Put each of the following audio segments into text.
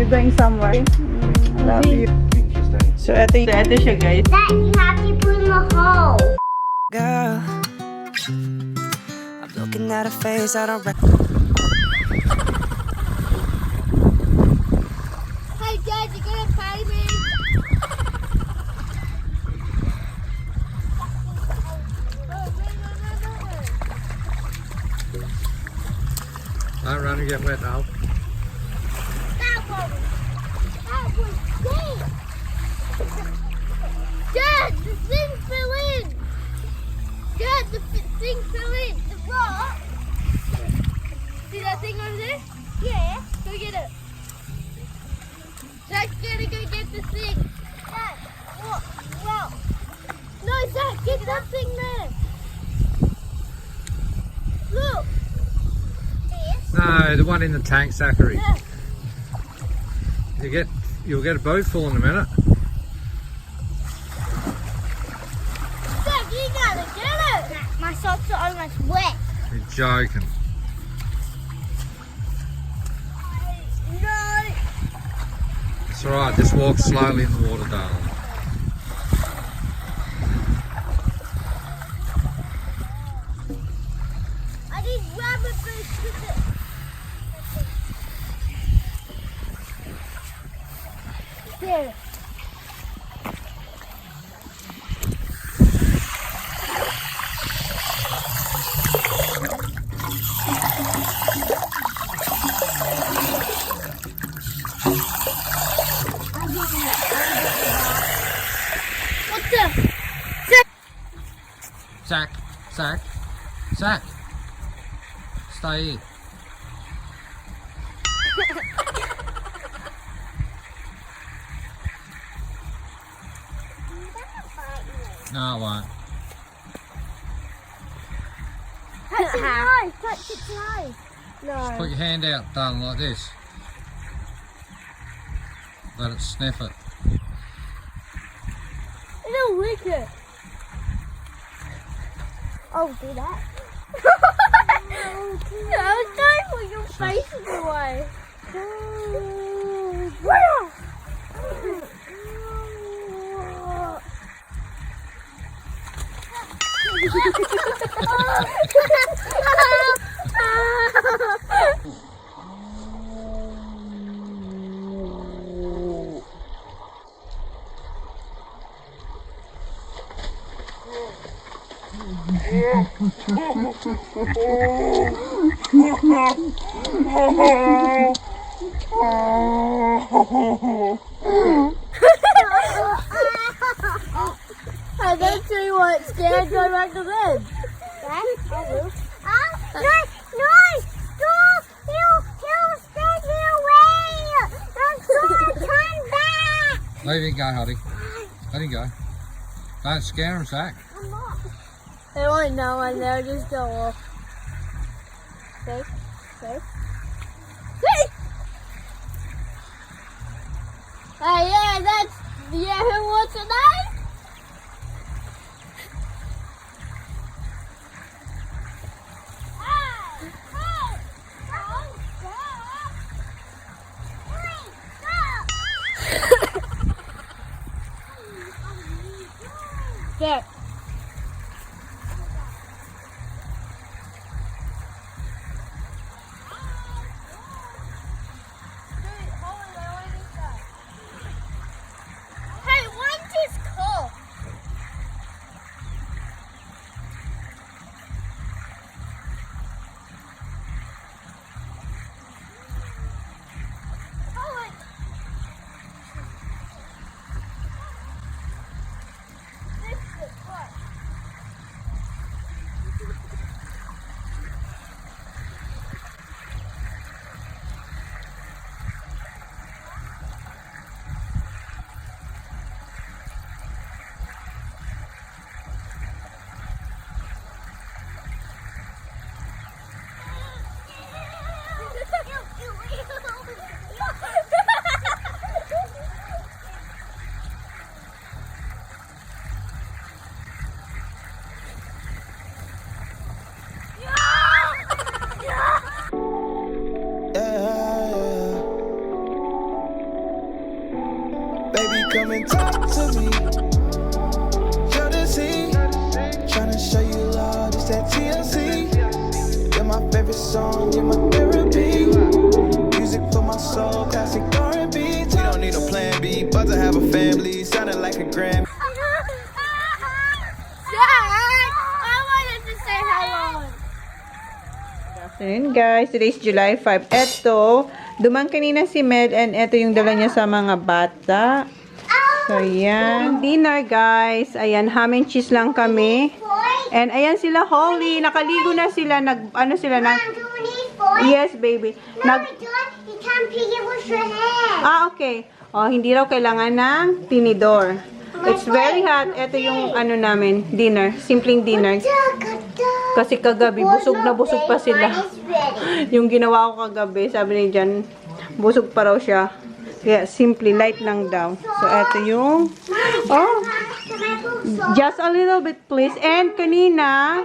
You're going somewhere. Love you. So, ito siya, guys. Dad, you have to put in the hole. Girl, I'm looking at a face I don't Hey, Dad, you gonna pay me? Don't run and get wet, Al. That was deep. Dad, the thing fell in. Dad, the thing fell in. The rock. See that thing over there? Yeah. Go get it. Zach's gonna go get the thing. Dad, what? Well. No, Zach, get that thing there. Look. No, the one in the tank, Zachary. Yeah. You'll get a boat full in a minute. Zach, you gotta get it. My socks are almost wet. You're joking. No. It's alright, just walk slowly in the water, darling. I need rabbit fish with it. There. What the? Zach. Stay here. No, it won't. Touch its nose. Touch its nose. Just put your hand out, darling, like this. Let it sniff it. It'll lick it. Oh, do that. I was trying to put your face in the way. I don't see what scared. Go back to bed. I will. He'll send you away. Don't turn back. Let him go, Huddy. Let him go. Don't scare him, Zach. I'm not. They won't know and they'll just go off. Safe. Hey, yeah, who wants a knife? There. Hey, one just caught. come and talk to me. Jodeci, tryna show you love, it's that TLC. You're my favorite song, you're my therapy. Music for my soul, classic R&B. We don't need a plan B, about to have a family, sounding like a Grammy. Afternoon guys, today is July 5. Eto, dumang kanina si Med and eto yung dala niya sa mga bata. So yan, dinner guys. Ayan, ham and cheese lang kami. And ayan sila Holly, nakaligo na sila, yes baby. Okay. Oh, hindi raw kailangan ng tinidor. It's very hot. Ito yung namin, dinner, simpleng dinner. Kasi kagabi, busog na busog pa sila. Yung ginawa ko kagabi, sabi ni Jan, busog pa raw siya. Kaya simply, light lang daw. So, ito yung, just a little bit please. And kanina,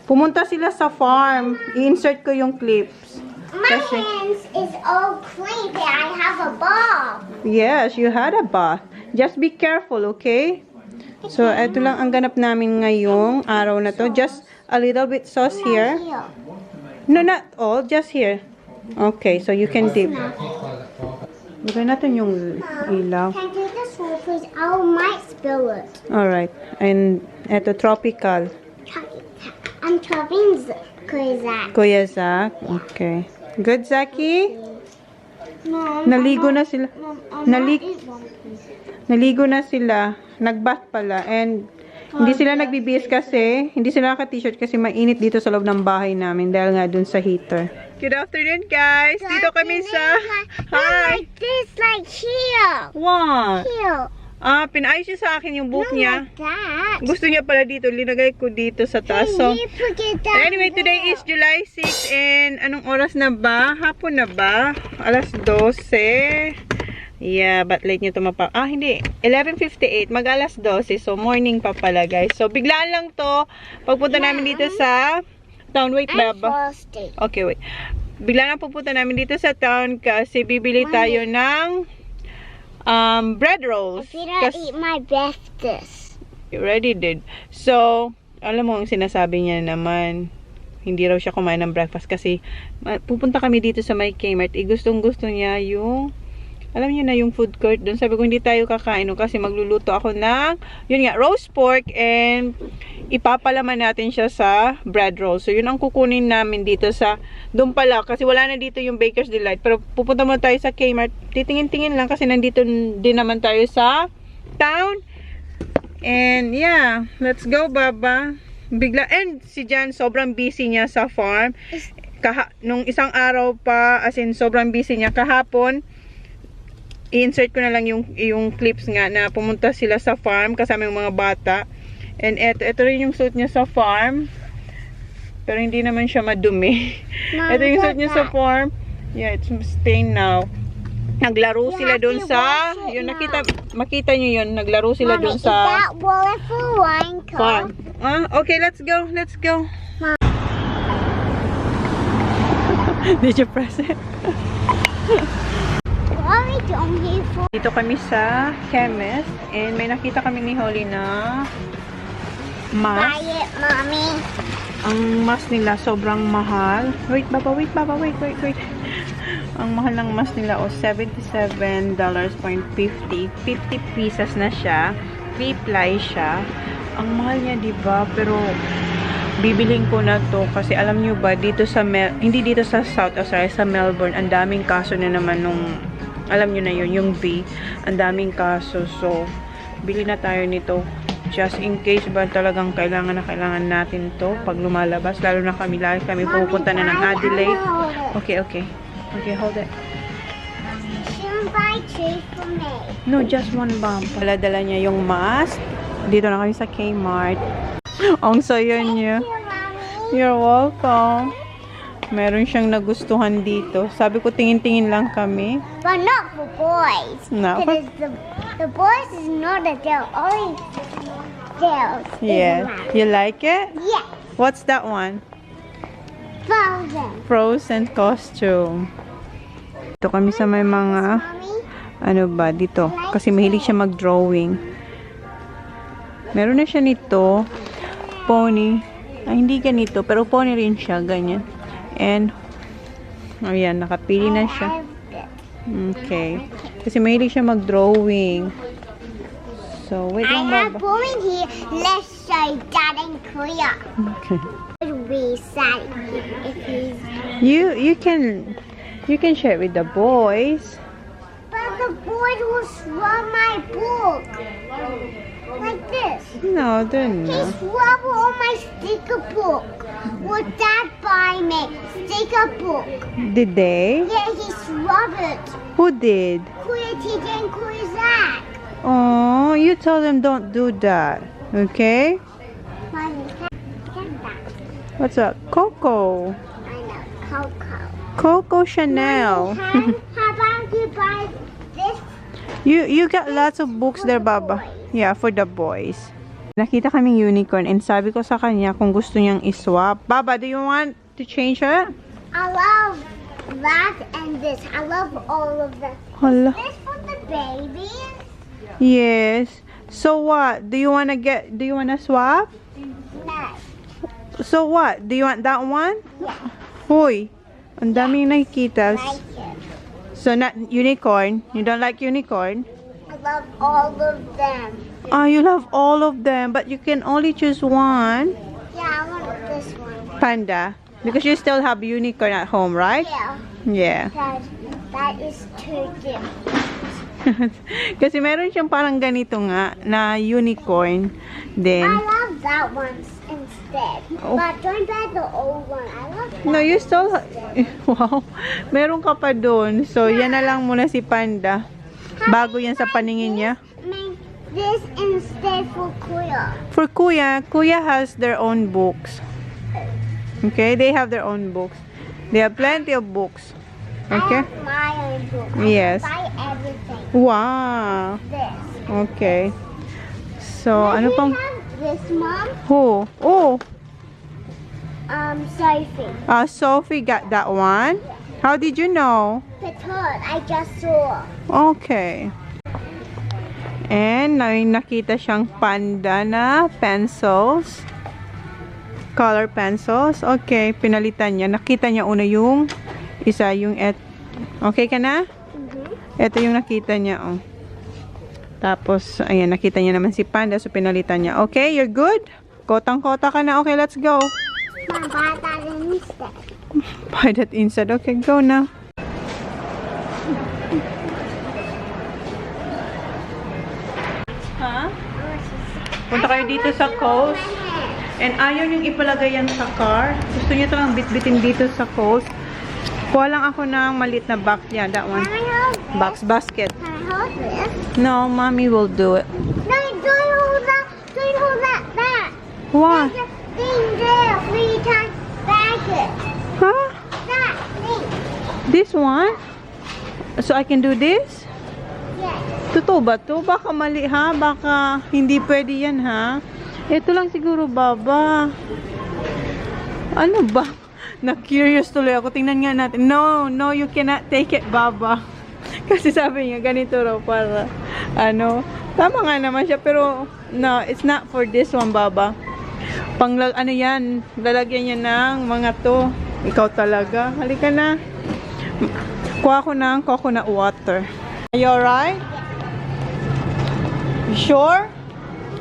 pumunta sila sa farm. I-insert ko yung clips. My hands is all clean, but I have a bath. Yes, you had a bath. Just be careful, okay? So, ito lang ang ganap namin ngayong araw na to. Just a little bit sauce here. No, not all. Just here. Okay, so you can dip. Bigyan natin yung ilaw. Can you do this one, please? I might spill it. Alright. And ito, tropical. I'm chopping Zach. Kuya Zach. Okay. Good, Zaki? Naligo na sila. Naligo na sila. Nag-bath pala. And hindi sila nagbibihis kasi, hindi sila naka-t-shirt kasi mainit dito sa loob ng bahay namin dahil nga dun sa heater. Good afternoon, guys. Dito kami sa... Hi! This like here. What? Here. Pinaayos niya sa akin yung book niya. That. Gusto niya pala dito. Linagay ko dito sa taas. So, anyway, today is July 6 and anong oras na ba? Hapon na ba? Alas 12. Yeah, but late nyo tumapa. Hindi. 11:58. Mag-alas 12. So, morning pa pala, guys. So, biglaan lang to. Pagpunta namin dito sa town. Wait, Baba. Okay, wait. Biglaan lang pupunta namin dito sa town kasi bibili tayo ng bread rolls. I didn't eat my breakfast. You already did. So, alam mo, ang sinasabi niya naman, hindi raw siya kumain ng breakfast kasi pupunta kami dito sa may Kmart. Gustong-gusto niya yung, alam niyo na, yung food court doon. Sabi ko, hindi tayo kakain kasi magluluto ako ng, yun nga, roast pork and ipapalaman natin siya sa bread roll. So, yun ang kukunin namin dito sa, doon pala, kasi wala na dito yung Baker's Delight. Pero pupunta muna tayo sa Kmart. Titingin-tingin lang kasi nandito din naman tayo sa town. And, yeah, let's go, Baba. Bigla, and si Jan, sobrang busy niya sa farm. Nung isang araw pa, as in, sobrang busy niya. Kahapon, i-insert ko na lang yung clips nga na pumunta sila sa farm kasama yung mga bata. And ito rin yung suit niya sa farm. Pero hindi naman siya madumi. Ito yung suit niya sa farm. Yeah, it's stained now. Naglaro sila doon sa, yun, makita nyo yun, naglaro sila doon sa farm. Okay, let's go. Let's go. Did you press it? Dito kami sa chemist and may nakita kami ni Holly na mask. Buy it, Mommy. Ang mask nila sobrang mahal. Wait, Baba, wait. Ang mahal ng mask nila $77.50. 50 pieces na siya. 3-ply siya. Ang mahal niya, diba? Pero bibiling ko na to kasi alam niyo ba dito sa hindi dito sa South Australia, sa Melbourne, ang daming kaso na naman nung, alam niyo na yun, yung V, ang daming kaso. So, bili na tayo nito just in case ba talagang kailangan natin to pag lumalabas, lalo na kami pupunta na ng Adelaide. Okay, hold it. Buy two for me. No, just one bomb. Dala niya yung mask. Dito na kami sa Kmart. Ang saya niya. You're welcome. Meron siyang nagustuhan dito. Sabi ko, tingin-tingin lang kami. But not for boys. No. Because the boys is not a deal. Only deals. Yeah. You like it? Yeah. What's that one? Frozen. Frozen costume. Ito kami sa may mga ano ba, dito. Kasi mahilig siya mag-drawing. Meron na siya nito. Pony. Ay, hindi ganito. Pero pony rin siya. Ganyan. And, ayan, nakapili na siya. Okay. Kasi mahilig siya mag-drawing. So, wait lang, I have Baba. Bowen here. Let's show Dad and Kuya. Okay. We sad if he's. You can share it with the boys. But the boys will swab my book. Like this. No, they're He not. swabbed on my sticker book. Would Dad buy me sticker book? Did they? Yeah, he swabbed it. Who did? Kuya TJ and Kuya Zach. Oh, you tell them don't do that. Okay? Mommy, get that. What's up? Coco. I know, Coco. Coco Chanel. Mommy, how about you buy this? You got lots of books there, Baba. Yeah, for the boys. Nakita kaming unicorn and sabi ko sa kanya kung gusto niyang iswap. Baba, do you want to change it? I love that and this. I love all of them. Hala. This for the babies. Yes. So what? Do you wanna swap? No. So what? Do you want that one? Yeah. Hoy. Ang daming nakikita. Like it. So not unicorn. You don't like unicorn? I love all of them. Oh, you love all of them, but you can only choose one. Yeah, I want this one. Panda. Because you still have unicorn at home, right? Yeah. Yeah. That is too different. Kasi meron siyang parang ganito nga na unicorn. Then, I love that one instead. Oh. But don't buy the old one. I love that. no, you still, wow, meron ka pa doon. So, yan na lang muna si Panda. Bago yan sa paningin niya. Make this instead for Kuya. For Kuya has their own books. Okay, they have their own books. They have plenty of books. Okay? I have my own book. Yes. I buy everything. Wow. This. Okay. So, ano Maybe pang, have this, Mom. who? Oh, Sophie. Sophie got that one. How did you know? Because I just saw. Okay. And may nakita siyang panda na pencils. Color pencils. Okay, pinalitan niya. Nakita niya una yung isa, yung okay ka na? Ito yung nakita niya, oh. Tapos, ayan, nakita niya naman si Panda, so pinalitan niya. Okay, you're good? Kotang-kota ka na. Okay, let's go. Mom, buy that instead. Buy that inside. Okay, go na. Ha? Punta kayo dito sa coast. And ayaw niyong ipalagay yan sa car. Gusto niyo talagang bitbitin dito sa coast. Kuha lang ako ng maliit na box. Yeah, that one. Can I hold this? Box basket. Can I hold this? No, mommy will do it. No, don't hold that. Don't hold that. Why? There's a thing there. 3 times back it. Huh? That thing. This one? So I can do this? Yes. Totoo ba to? Baka mali ha? Baka hindi pwede yan ha? Ito lang siguro, Baba. Ano ba? Na-curious tuloy ako. Tingnan nga natin. No, you cannot take it, Baba. Kasi sabi niya, ganito raw para, tama nga naman siya, pero, no, it's not for this one, Baba. Ano yan, lalagyan niya ng mga to. Ikaw talaga. Halika na. Kuha ko ng coconut water. Are you alright? You sure?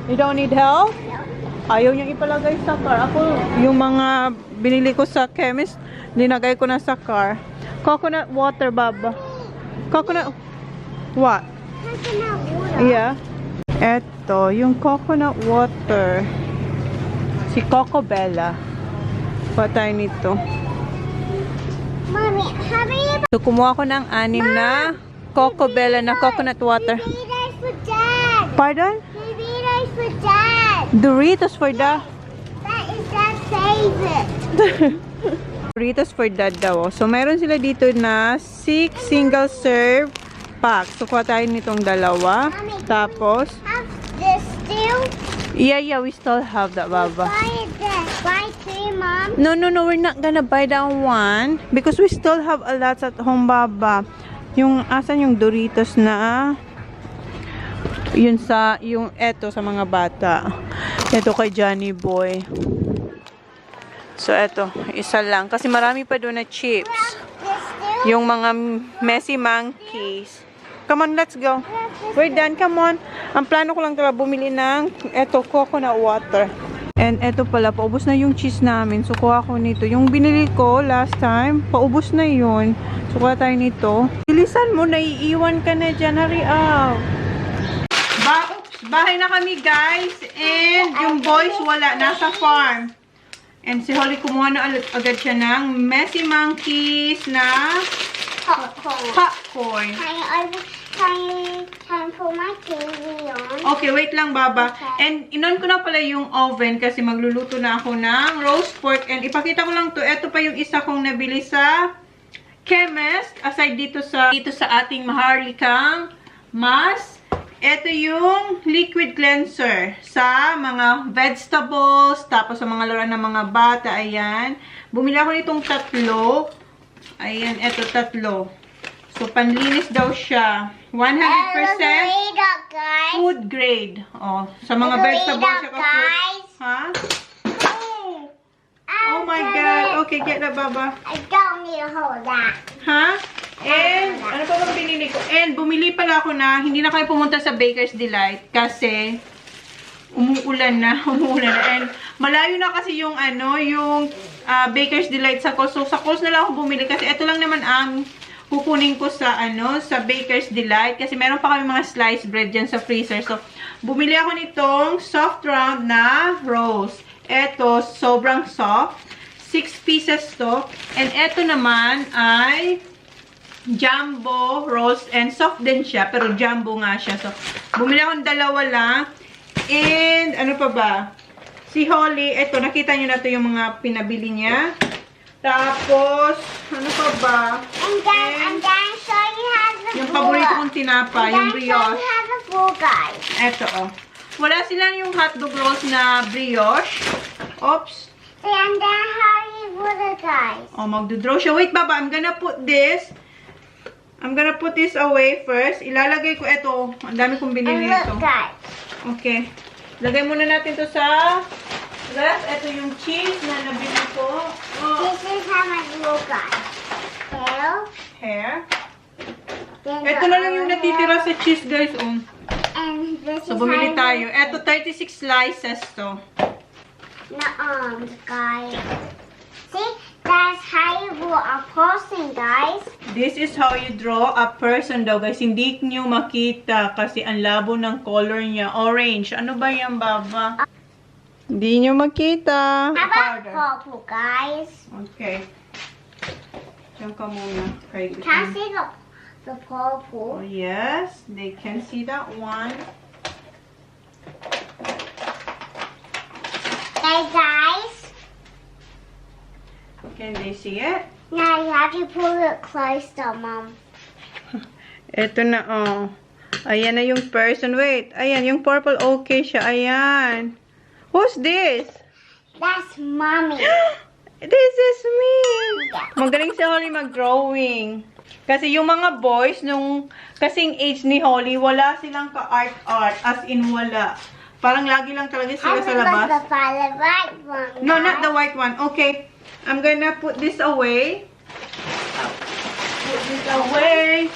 You don't need help? Ayaw niyang ipalagay sa car. Ako, yung mga binili ko sa chemist, linagay ko na sa car. Coconut water, Baba. Coconut... What? Coconut water. Yeah. Eto, yung coconut water. Si Coco Bella. Pa tayo nito. Mommy, how do you So, kumuha ko ng 6 na Coco Bella na coconut water. Doritos for Dad. Pardon? Doritos for Dad. Doritos for the... That is Dad's favorite. Doritos for dad daw. So, meron sila dito na 6 single serve packs. So, kuha tayo nitong 2. Tapos, Have this still? yeah, we still have that, Baba. Buy this. Buy 3, Mom. No, we're not gonna buy that one. Because we still have a lot at home, Baba. Yung, asan yung Doritos na, yun sa, yung eto sa mga bata. Eto kay Johnny Boy. So, eto, isa lang. Kasi marami pa doon na chips. Yung mga messy monkeys. Come on, let's go. We're done, come on. Ang plano ko lang talaga bumili ng eto, coconut water. And eto pala, paubos na yung cheese namin. So, kuha ko nito. Yung binili ko last time, paubos na yun. So, kuha tayo nito. Bilisan mo, naiiwan ka na dyan. Hurry up. Bahay na kami, guys. And yung boys, wala. Nasa farm. And si Holly, kumuha na agad siya ng messy monkeys na popcorn. Can put my TV on? Okay, wait lang, Baba. Okay. And inon ko na pala yung oven kasi magluluto na ako ng roast pork. And ipakita ko lang to. Ito pa yung isa kong nabili sa chemist. Aside dito sa ating maharlikang mas. Ito yung liquid cleanser sa mga vegetables, tapos sa mga laruan ng mga bata. Ayan. Bumili ako nitong tatlo. Ayan, ito tatlo. So, panlinis daw siya. 100% food grade. Oh, sa mga vegetables. Guys. Ha? Oh my God. Okay, get that, Baba. I don't need to hold that. Ha? And, ano pa bang binili ko? And, bumili pala ako na, hindi na kayo pumunta sa Baker's Delight kasi umuulan na. And, malayo na kasi yung, yung Baker's Delight sa Coles. So, sa Coles na lang ako bumili kasi ito lang naman ang kukunin ko sa, sa Baker's Delight. Kasi meron pa kami mga sliced bread dyan sa freezer. So, bumili ako nitong soft round na rolls. Ito, sobrang soft. 6 pieces to. And ito naman ay jumbo rolls, and soft din siya, pero jumbo nga siya. So, bumili akong dalawa lang. And, ano pa ba? Si Holly, eto, nakita nyo na to yung mga pinabili niya. Tapos, ano pa ba? And then show you how the Yung paborito kong tinapa, yung brioche. how the food, guys. Eto, oh. Wala silang yung hotdog rolls na brioche. Oops. And then how you put it, guys. Oh, magdodraw siya. Wait, Baba, I'm gonna put this away first. Ilalagay ko ito. Ang dami kong binili And nito. look, guys. Okay. Lagay muna natin to sa ref. Ito yung cheese na nabili ko. Oh, This is how my look, guys. hair. Then Ito the na lang yung other natitira hair. sa cheese, guys. Oh. And this So, is bumili how tayo. Ito, 36 slices to. the arms, guys. See, that's how you draw a person, guys. This is how you draw a person daw, guys. Hindi nyo makita kasi ang labo ng color niya. Orange. Ano ba yan, Baba? Hindi nyo makita. How about purple, guys? Okay. Diyan ka muna. Okay. Can see the Oh, purple. yes. They can see that one. Hey, guys. Can they see it? Now you have to pull it closer, Mom. Ito na, oh. Ayan na yung person. Wait. Ayan, yung purple okay siya. Ayan. Who's this? That's Mommy. This is me. Magaling si Holly mag-drawing. Kasi yung mga boys, nung kasing age ni Holly, wala silang ka-art-art. As in, wala. Parang lagi lang talaga sila sa labas. the right one. No, not the white one. Okay. I'm gonna put this away. Put this away.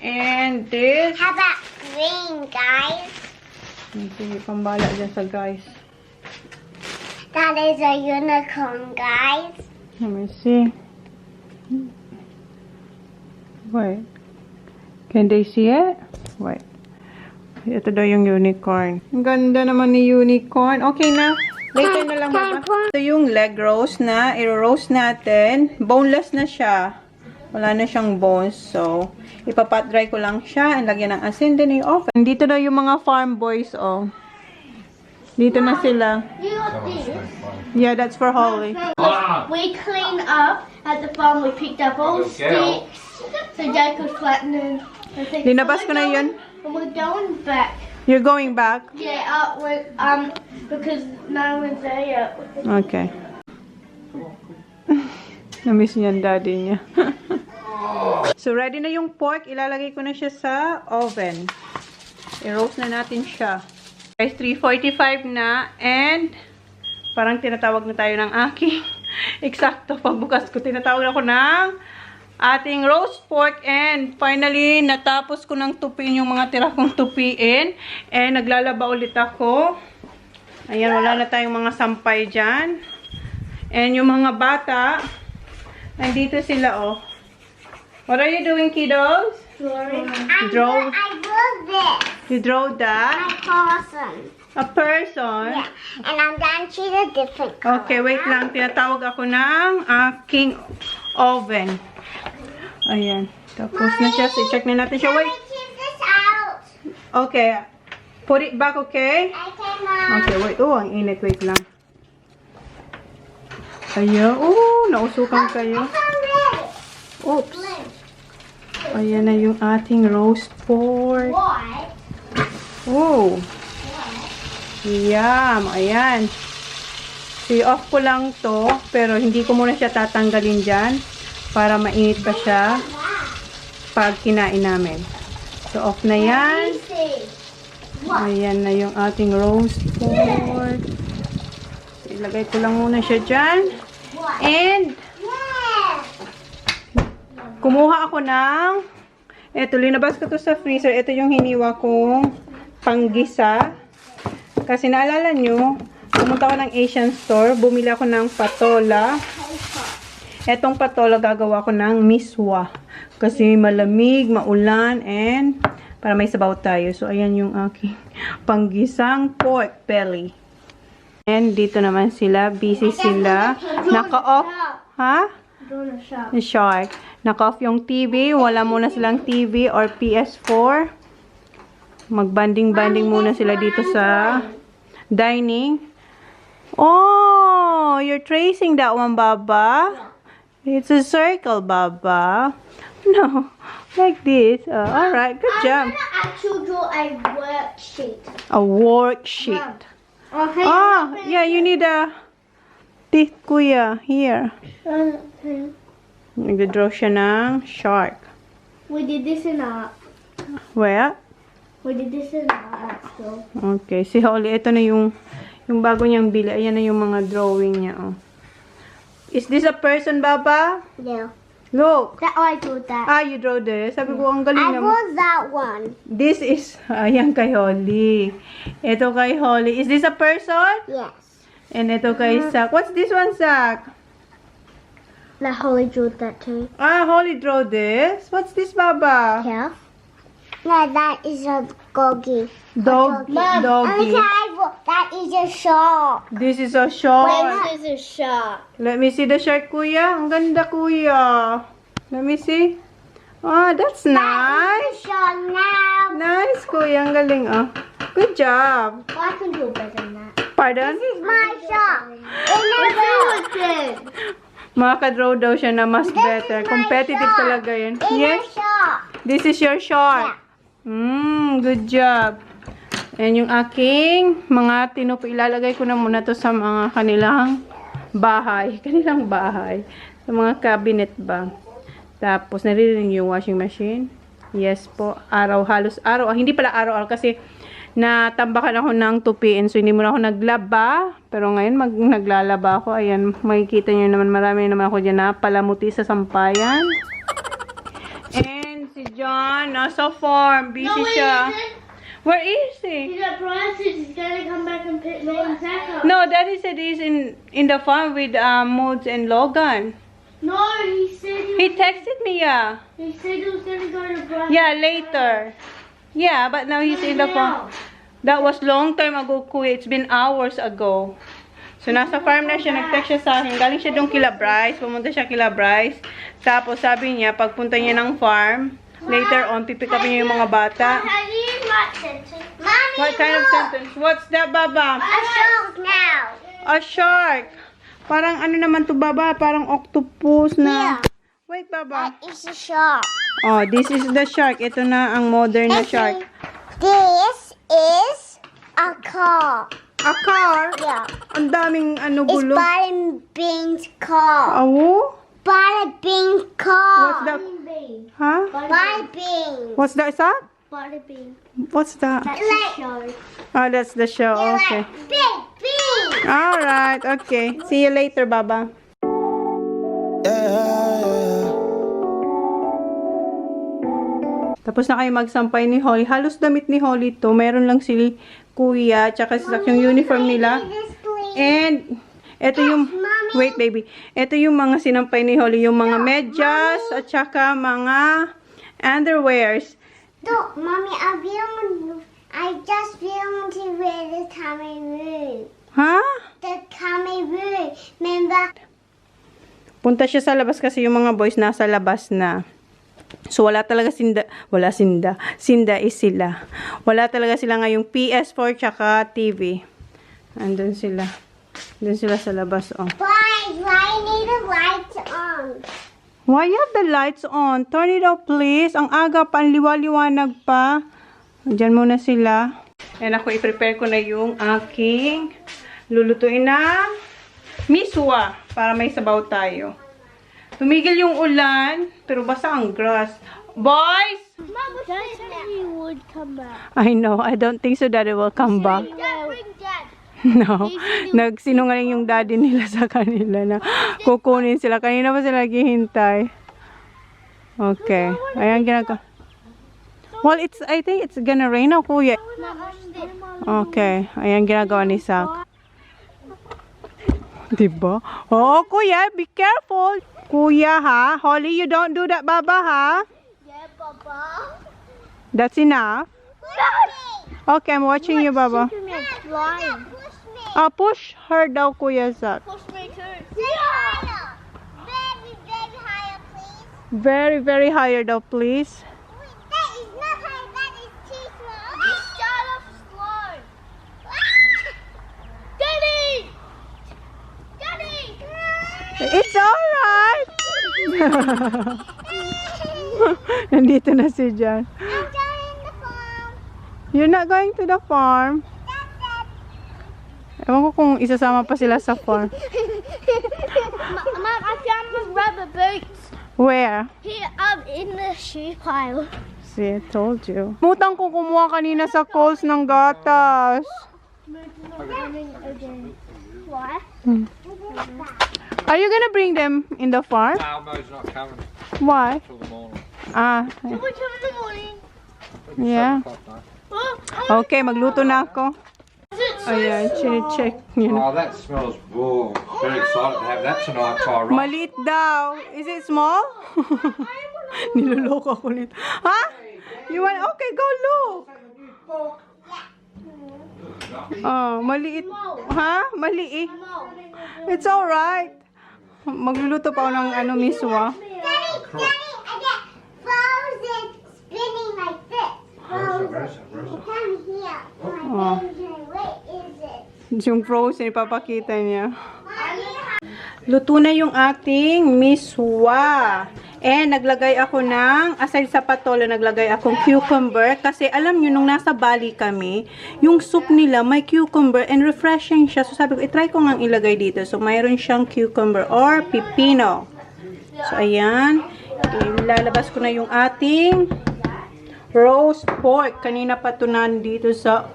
And this. How about green, guys? Sige, pambala dyan sa guys. That is a unicorn, guys. Let me see. Wait. Can they see it? Wait. Ito daw yung unicorn. Ang ganda naman ni unicorn. Okay na. Later na lang, Baba. Ito yung leg roast na. I-roast natin. Boneless na siya. Wala na siyang bones. So, ipapat dry ko lang siya. And lagyan ng asin din i-off. Dito daw yung mga farm boys, oh. Dito na sila. Yeah, that's for Holly. We cleaned up at the farm. We picked up all sticks so Dad could flatten them. Linabas ko na yun. And we're going back. You're going back? Yeah, because no one's there yet. Okay. Namiss niya ang daddy niya. So, ready na yung pork. Ilalagay ko na siya sa oven. I-roast na natin siya. Guys, 3:45 na. And, parang tinatawag na tayo ng aking eksakto pagbukas ko. Tinatawag ako ng ating roast pork. And, finally, natapos ko ng tupiin yung mga tira kong tupiin. And, naglalaba ulit ako. Ayan, wala na tayong mga sampay dyan. And, yung mga bata, nandito sila, oh. What are you doing, kiddos? Drawing. I drew this. You draw that? person. A person? Yeah. And I'm gonna choose a different color. Okay, wait lang. Tinatawag ako ng aking oven. Ayan. Tapos na siya. So, i-check na natin siya. Wait. Choose this out. Okay. Put it back, okay? Okay, Mom. Okay, wait. Oh, ang init. Wait lang. Ayan. Oh, nausukan kayo. I found it. Oops. Ayan na yung ating roast pork. What? Oh. Yum. Ayan. So, off ko lang to. Pero hindi ko muna siya tatanggalin dyan. Para mainit pa siya. Pag kinain namin. So, off na yan. Ayan na yung ating roast pork. So, ilagay ko lang muna siya dyan. And, kumuha ako ng, eto, linabas ko to sa freezer. Ito yung hiniwa kong panggisa. Kasi naalala nyo, pumunta ako ng Asian store, bumili ako ng patola. Etong patola gagawa ko ng miswa. Kasi malamig, maulan, and para may sabaw tayo. So, ayan yung aking panggisang pork belly. And dito naman sila, busy sila. Naka-off, ha? The shark. Naka-off yung TV. Wala muna silang TV or PS4. Mag-banding-banding muna sila dito sa dining. Oh, you're tracing that one, Baba. It's a circle, Baba. No, like this. Alright, good job. I'm gonna actually draw a worksheet. A worksheet. Okay. Oh, yeah, you need a teeth, kuya. Here. Nag-draw siya ng shark. We did this in art. Where? We did this in art school. Okay, si Holly, ito na yung bago niyang bili. Ayan na yung mga drawing niya, oh. Is this a person, Baba? No. Look. That I drew that. Ah, you draw this. Sabi ko, ang galing I naman. drew that one. This is, ayan kay Holly. Ito kay Holly. Is this a person? Yes. And ito kay Zach. What's this one, Zach? That Holly drew that too. Ah, Holly draw this. What's this, Baba? Yeah. No, that is a doggy. Doggy. Doggy. That is a shark. This is a shark. This is a shark. Let me see the shark, kuya. Ang ganda, kuya. Let me see. Oh, that's That nice. is a shark now. Nice, kuya. Ang galing, oh. Good job. I can do better than that. Pardon? This is my shark. In the Makadraw daw siya na mas better. my Competitive shark. talaga yun. In Yes? a shark. This is your shark. Good job. And yung aking mga tinupo, ilalagay ko na muna to sa mga kanilang bahay. Kanilang bahay. Sa mga cabinet ba. Tapos, naririnig yung washing machine. Yes po. Araw, halos araw. Hindi pala araw-araw kasi natambakan ako ng tupiin. So, hindi muna ako naglaba. Pero ngayon, naglalaba ako. Ayan, makikita nyo naman, marami naman ako dyan na palamuti sa sampayan. And si John, nasa farm. Busy siya. Where is he? He's at Bryce's. He's gonna come back and pick me and Zach up. No, Daddy said he's in the farm with Moods and Logan. No, he said He texted me, yeah. he said he was gonna go to Bryce's. Yeah, later. Yeah, but now he's in the farm. That was long time ago, kuya. It's been hours ago. So, nasa farm na siya. Nag-text siya sa akin. Galing siya doon kila Bryce. Pumunta siya kila Bryce. Tapos, sabi niya, pagpunta niya ng farm, later on, pipick up niya yung mga bata. How do you write sentence? Mommy, What kind of sentence? What's that, Baba? A shark now. A shark. Parang ano naman to, Baba? Parang octopus na. Yeah. Wait, Baba. That is a shark. Oh, this is the shark. Ito na ang modern na shark. This is a car. A car? Yeah. Ang daming ano It's gulo. Bada Bing's car. Oh? Bada Bing's car. What's that? Huh? Bada bing. What's that, Sak? Bada bing. What's that? That's the show. Oh, that's the show. Okay. Big bing. Alright, okay. See you later, Baba. Tapos na kayo magsampay ni Holly. Halos damit ni Holly to. Meron lang si Kuya, tsaka si Sak yung uniform nila. And, ito yung, wait baby. Ito yung mga sinampay ni Holly. Yung mga medyas, at tsaka mga underwears. Look, Mommy, I just filmed to wear the tummy room. Ha? The tummy room. Remember? Punta siya sa labas kasi yung mga boys nasa labas na. So, wala talaga Sinda is sila. Wala talaga sila ngayong PS4 tsaka TV. Andun sila. Andun sila sa labas, oh. Why need the lights on? Why you have the lights on? Turn it off, please. Ang aga pa, ang liwa-liwanag pa. Diyan muna sila. And ako, i-prepare ko na yung aking lulutuin na miswa para may sabaw tayo. Tumigil yung ulan, pero basa ang grass. Boys! Mama said he would come back. I know. I don't think so daddy will come back. Dad, bring Dad. No. Nagsinungaling yung daddy nila sa kanila na kukunin sila. Kanina pa sila naghihintay. Okay. Ayan ginagawa. Well, I think it's gonna rain na, Kuya. Okay. Ayan ginagawa ni Sak. Diba? Oh, Kuya, be careful. Kuya, ha? Holly, you don't do that, Baba, ha? Yeah, Papa. That's enough. Okay, I'm watching you, Baba. Flying. Push me. Push her daw, Kuya Sak. Push me too. Say higher. Very, very higher, please. Very, very higher daw, please. Wait, that is not high. That is too slow. You start off slow. Daddy! Daddy! It's alright! Nandito na si John. I'm going to the farm. You're not going to the farm? Ewan ko kung isasama pa sila sa farm. Mom, I found my rubber boots. Where? Here, in the shoe pile. See, I told you. Mutang ko kumuha kanina sa Coles ng gatas. What? Are you gonna bring them in the farm? Almo's not coming Why? till the morning. Should we come in the morning? Yeah. Okay, magluto na ako. Ayan, chine-check niya na. Oh, that smells whoa. Very excited to have that tonight, Tyra. Maliit daw. Is it small? Niloloko ako nito. Ha? You want? Okay, go look. Oh, maliit. Ha? Maliit. It's alright. Magluluto pa ako ng miswa. Daddy, I get frozen spinning like this. Where is it? Come here. Oh. What is it? Yung frozen, ipapakita niya. Luto na yung ating miswa. And naglagay ako ng, aside sa patola, naglagay akong cucumber. Kasi alam nyo, nung nasa Bali kami, yung soup nila may cucumber and refreshing siya. So sabi ko, itry ko nga ilagay dito. So mayroon siyang cucumber or pipino. So ayan, ilalabas ko na yung ating roast pork. Kanina pa ito nandito sa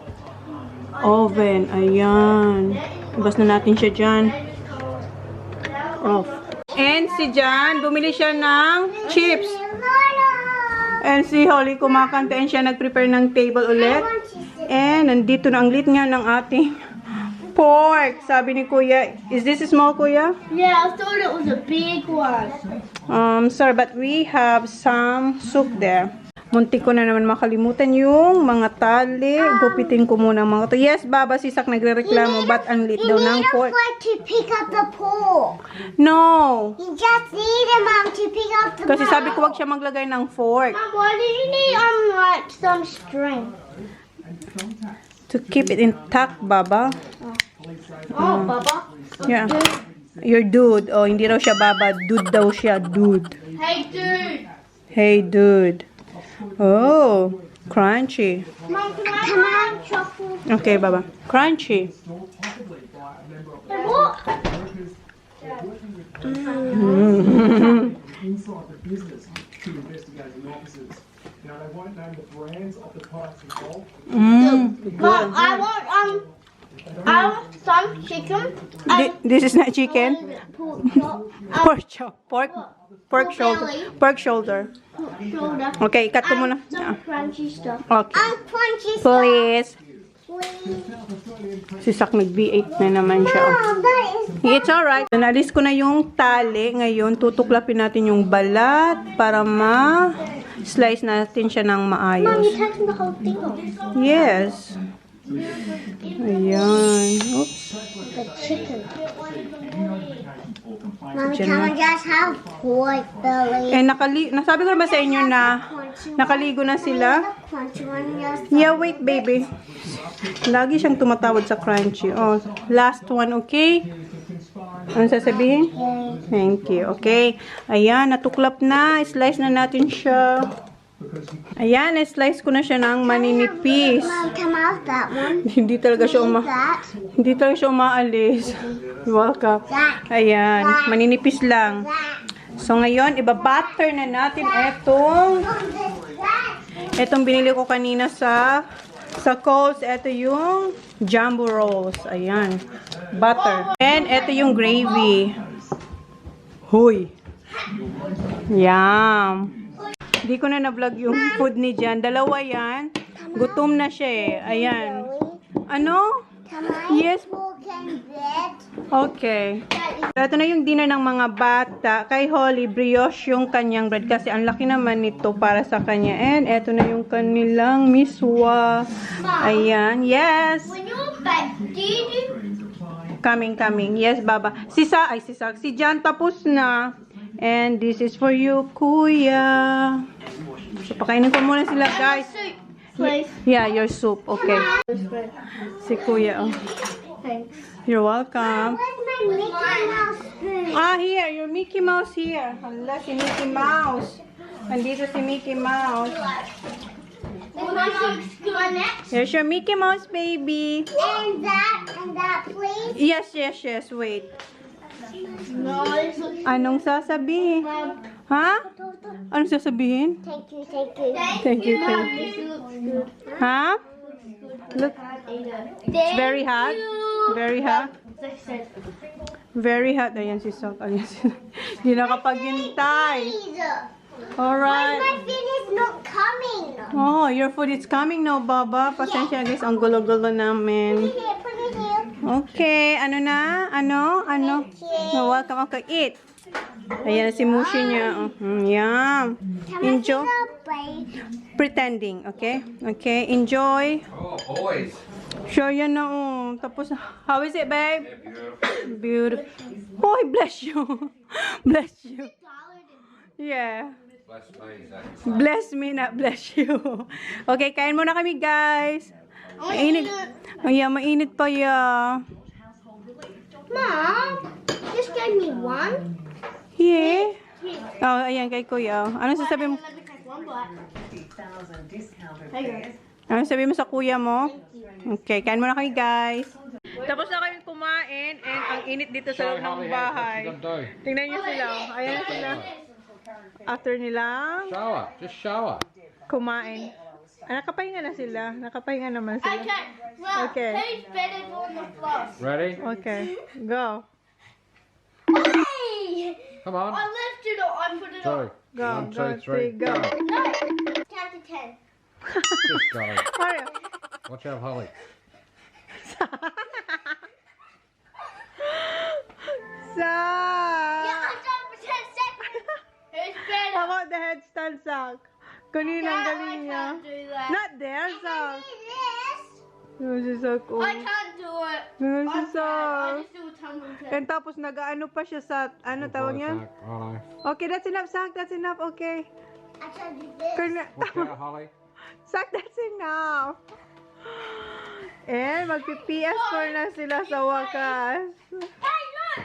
oven. Ayan. Labas na natin siya dyan. Off. And si Jan, bumili siya ng chips. And si Holly kumakanta and siya nag-prepare ng table ulit. And nandito na ang lit nga ng ating pork. Sabi ni Kuya, is this small, Kuya? Yeah, I thought it was a big one. Sorry, but we have some soup there. Muntik ko na naman makalimutan yung mga tali. Gupitin ko muna ang mga to. Yes, Baba, si Sak nagre-reklamo. Ba't ang lit daw ng pork? to pick up the pork. No! You just need a mom to pick up the Kasi sabi ko wag siya maglagay ng fork. Mom, why do you need like some string? To keep it intact, Baba. Oh, Baba. Yeah. Your dude. Oh, hindi raw siya Baba. Dude daw siya. Dude. Hey, dude. Hey, dude. Oh, crunchy. Come on, chocolate. Okay, Baba. Crunchy. What? inside the business to investigating officers. Now, they won't name the brands of the products involved. Mom, I want some chicken. This is not chicken. Pork shoulder. Pork shoulder. Shoulder. Okay, cut ko muna. Some crunchy stuff. Okay. Crunchy Please. Please. Si Sak nag-V8 na naman siya. It's alright. Nalis ko na yung tali. Ngayon, tutuklapin natin yung balat para ma-slice natin siya ng Mom, maayos. you're touching the whole thing off. Yes. Ayan. Oops. The chicken. Chicken. Mommy, can I just have pork belly? Eh, nasabi ko ba sa inyo na nakaligo na sila? Crunchy one, yes. Yeah, wait, baby. Lagi siyang tumatawad sa crunchy. Oh, last one, okay? Ano sasabihin? Thank you. Okay. Ayan, natuklap na. Slice na natin siya. Ayan, slice ko na siya ng maninipis. Mom, come out that one. Hindi talaga siya That. hindi talaga siya umaalis. Welcome. Ayan, maninipis lang. So ngayon, iba-butter na natin etong binili ko kanina sa Coles. Ito yung jumbo rolls. Ayan. Butter. And ito yung gravy. Huy. Yum. Hindi ko na na-vlog yung food ni Jan. Dalawa yan. Gutom na siya eh. Ayan. Ano? Can I Yes. walk in bed? Okay. Ito na yung dinner ng mga bata. Kay Holly, brioche yung kanyang bread kasi ang laki naman nito para sa kanya. And ito na yung kanilang miswa. Ayan. Yes. When you're back, did you? Coming. Yes, Baba. Si Jan tapos na. And this is for you, Kuya. So, pakainin ko muna sila, guys. Please. Yeah, your soup. Okay. Si Kuya. Oh. Thanks. You're welcome. Where's my Mickey Mouse spoon? Ah, here. Your Mickey Mouse here. Hala, si Mickey Mouse. Andito si Mickey Mouse. Here's your Mickey Mouse, baby. And that, please. Yes. Wait. No, this looks Anong sasabihin? Ha? Anong sasabihin? Thank you. Thank you. This looks good. Ha? Look, it's very hot. Very hot. Very hot. Ayan si Sok. Ayan si Hindi nakapaghintay. Alright. My food is not coming. Oh, your food is coming now, Baba. Pasensya guys, ang gulo-gulo namin. Put it here. Okay, ano na? Ano? You're welcome. Okay, eat. Ayan si Mushi niya. Yum. Enjoy. Pretending, okay? Okay, enjoy. Oh, boys. Sure yan na, oh. Tapos, how is it, babe? Beautiful. Oh, bless you. Bless you. Yeah. Bless me, Zach. Bless me, not bless you. Okay, kain muna kami, guys. Mainit. Ay, mainit pa ya. Mom, just gave me one. Yeah. Oh, ayan, kay Kuya. Ano sasabihin mo? Ano sabihin mo sa kuya mo? Okay, kain muna kami, guys. Tapos na kami kumain and ang init dito sa loob ng bahay. Tingnan niyo sila. Oh. Ayan na sila. After nilang Shower. Just shower. kumain. Nakapahinga na sila. Nakapahinga naman sila. Okay. Who's better on the floor? Ready? Okay. Go. Hey! Come on. I lifted it, I put it Two. on. Go. 1, Go. 2, 3, Go. No! Count to 10. Just go. Hurry. Watch out, Holly. Sak! Yeah, I've done it for 10 seconds. Who's better? How about the headstand, Sak? Kanina ang No, I galing niya. can't do that. Not there, I Sak. can do this. Ano si Sak? Oh. I can't do it. Ano si I can't. I Sak? just do a tumbling test. And tapos nag-ano pa siya sa, ano tawag niya? Righto. Okay, that's enough, Sak. That's enough, okay. I can't do this. Watch out, Holly. Sak, that's enough. And magpi-PS4 na sila sa wakas. Hey, look!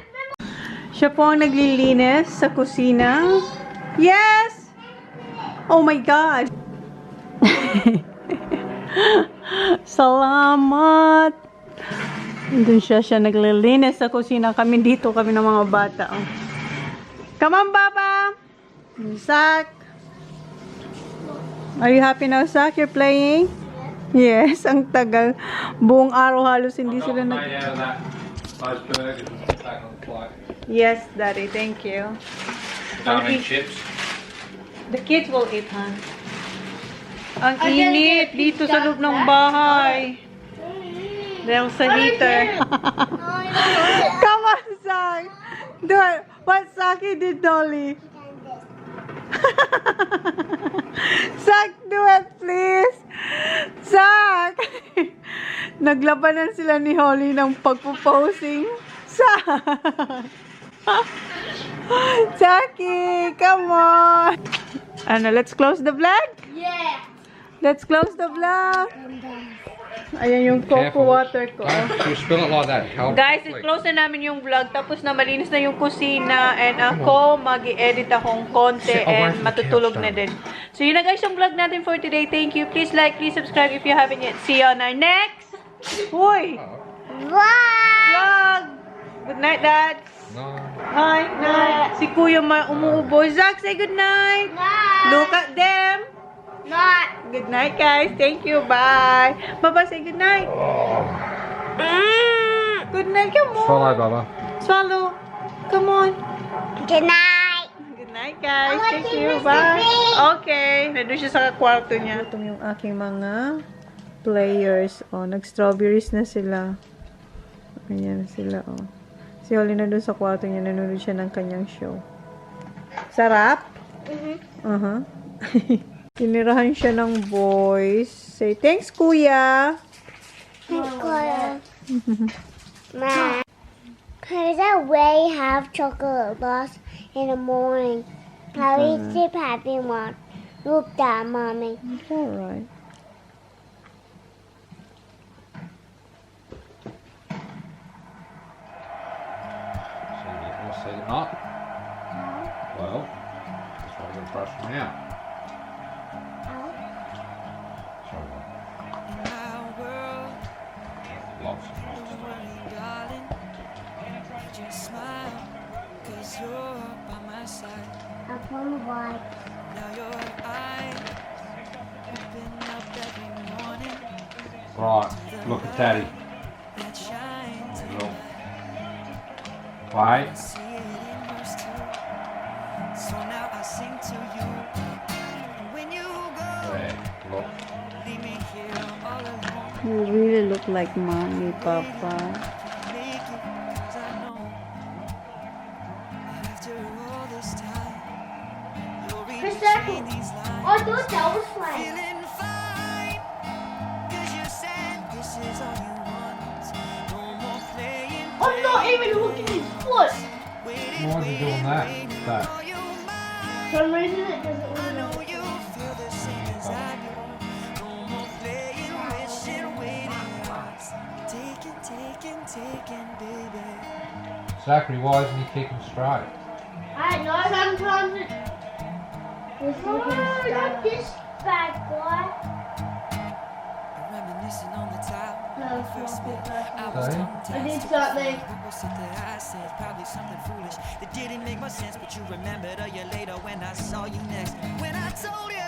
Siya po ang naglilinis sa kusina. Yes! Oh my God! Salamat! Doon siya naglilinis sa kusina. Kami dito, kami ng mga bata. Oh. Come on, Baba! Zach? Are you happy now, Zach? You're playing? Yes, ang tagal. Buong araw halos hindi sila nag... Those burgers and put that on the plate. Yes, Daddy. Thank you. Namin chips. The kids will eat, huh? Ang init dito sa loob ng bahay. Dahil sa heater. Come on, Zach. Do it. What Saki did, Dolly? Zach, do it, please. Zach! Naglabanan sila ni Holly ng pagpo-posing. Zach! Zaki, come on! Ano, let's close the vlog? Yeah. Let's close the vlog. Ayan yung cocoa water ko. Don't you spill it like that. Help. Guys, close na namin yung vlog. Tapos na malinis na yung kusina. And ako, mag-i-edit akong konti. And matutulog na din. So yun na guys yung vlog natin for today. Thank you. Please like, please subscribe if you haven't yet. See you on our next Uy! Vlog! Good night, Dad. No. Night. Si Kuya umuubo. Zach, say good night. Look at them. Good night, guys. Thank you. Bye. Baba, say good night. Good night. Come on. Swallow, Baba. Swallow. Come on. Good night. Good night, guys. Thank you. Bye. Okay. Nandun siya sa kwarto niya. Itong yung aking mga players. Oh, nag-strawberries na sila. Ayan sila, oh. Si Holly na dun sa kwarto niya. Nanonood siya ng kanyang show. Sarap? Tinirahan siya ng boys. Say, thanks, Kuya. Ma, could I way have chocolate bars in the morning? I will sleep happy one. Look that, Mommy. It's alright. See the knot? Well, that's why we're brushing out. Sorry, lots of knots. Up on the white. Right, look at Daddy. Look. Wait. There, look. You really look like Mommy, Papa. I thought that was fine. I'm not even looking at his foot. Why are you doing that? That. For some reason it doesn't want to. Zachary, why isn't he keeping straight? I know sometimes it's looking not this bad boy. No, it's not this bad. See? I did something. Probably something foolish that didn't make much sense, but you remembered a year later when I saw you next. When I told you,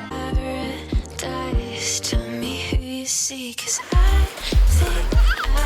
paradise, tell me who you see, 'cause I think